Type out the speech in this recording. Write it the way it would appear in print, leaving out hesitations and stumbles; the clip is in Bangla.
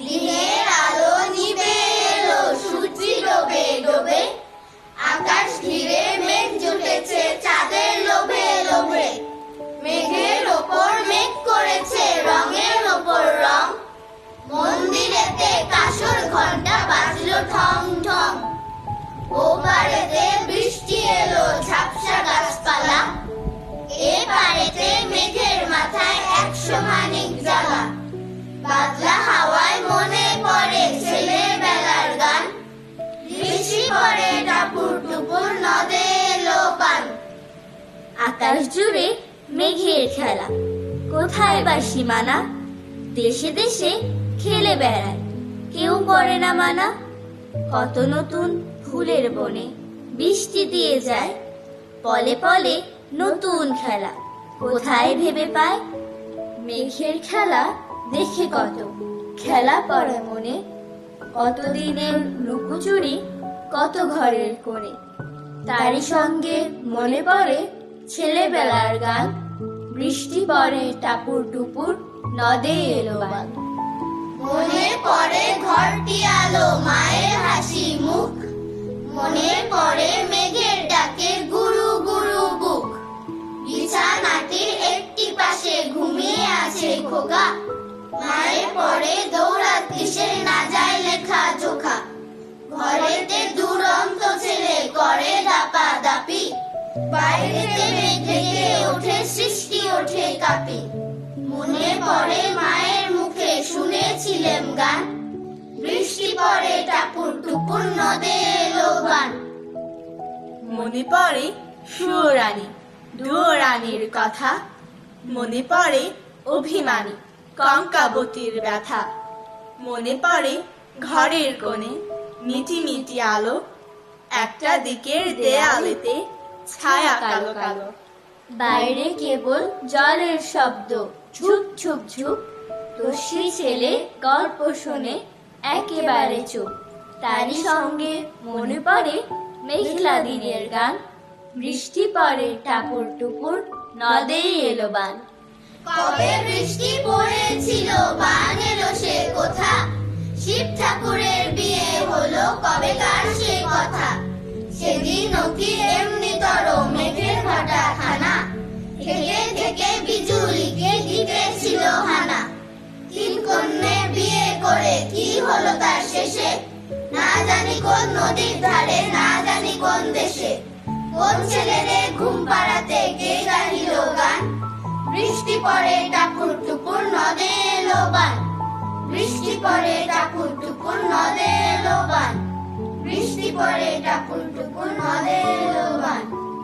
দিনের আলো নিভে এলো, সূর্য ডোবে ডোবে, আকাশ ঘিরে মেঘ জুটেছে চাঁদের লোভে লোভে। মেঘের ওপর মেঘ করেছে রঙের ওপর রং, মন্দিরেতে কাঁসর ঘন্টা বাজলো ঠং ঠং। ও পারেতে বৃষ্টি এলো ঝাপসা গাছপালা, এ পারেতে মেঘের মাথায় 100 মানিক জ্বালা। বাদলা হাওয়ায় মনে পড়ে ছেলেবেলার গান, বৃষ্টি পড়ে টাপুর টুপুর নদে এলো পান। আকাশ জুড়ে মেঘের খেলা, কোথায় বা সীমানা, দেশে দেশে খেলে বেড়ায় কেউ করে না মানা। কত নতুন ফুলের বনে বৃষ্টি দিয়ে যায়, পলে পলে নতুন খেলা কোথায় ভেবে পায়। মেঘের খেলা দেখে কত খেলা পড়ে মনে, কতদিনের লুকোচুরি কত ঘরের কোণে। তারই সঙ্গে মনে পড়ে ছেলেবেলার গান, বৃষ্টি পড়ে টাপুর টুপুর নদে এলো বান। মনে পড়ে ঘরটি আলো মায়ের হাসি মুখ, মনে পড়ে মেঘের ডাকে গুরু গুরু বুক। বিছানাটির একটি পাশে ঘুমিয়ে আছে খোকা, মায়ের পরে দৌড়াতে সে না যায় লেখা চোখা। ঘরেতে দুরন্ত ছেলে করে দাপা দাপি, বাইরেতে মেঘ ঢেকে ওঠে সৃষ্টি ওঠে কাঁপি। মনে পড়ে মায়ের মুখে শুনেছিলাম গান, বৃষ্টি পড়ে টাপুর টুপুর নদে এলো বান। মনে পড়ে সুরানী দুরানীর কথা, মনে পড়ে অভিমানী কঙ্কাবতীর ব্যথা। মনে পড়ে ঘরের কোণে মিটি মিটি আলো, একটা দিকের দেয়ালেতে ছায়া কালো কালো। বাইরে কেবল জলের শব্দ ঝুপ ঝুপ ঝুপ, দস্যি ছেলে গল্প শুনে একেবারে চুপ। তারই সঙ্গে মনে পড়ে মেঘলা দিনের গান, বৃষ্টি পড়ে টাপুর টুপুর নদে এলো বান। কবে বৃষ্টি পড়েছিল বান এলো সে কোথা, শিব ঠাকুরের বিয়ে হলো কবেকার সে কথা। সেদিনও কি এমনি তর মেঘের ভাটা খানা, থেকে থেকে বিজুলিকে দিতেছিল হানা। 3 কন্যে বিয়ে করে কি হলো তার শেষে, না জানি কোন নদীর ধারে না জানি কোন দেশে। কোন ছেলেদের ঘুম পাড়াতে কে গাহিল গান, বৃষ্টি পড়ে টাপুর টুপুর নদে এলো বান। বৃষ্টি পড়ে টাপুর টুপুর নদে এলো বান। বৃষ্টি পড়ে টাপুর টুপুর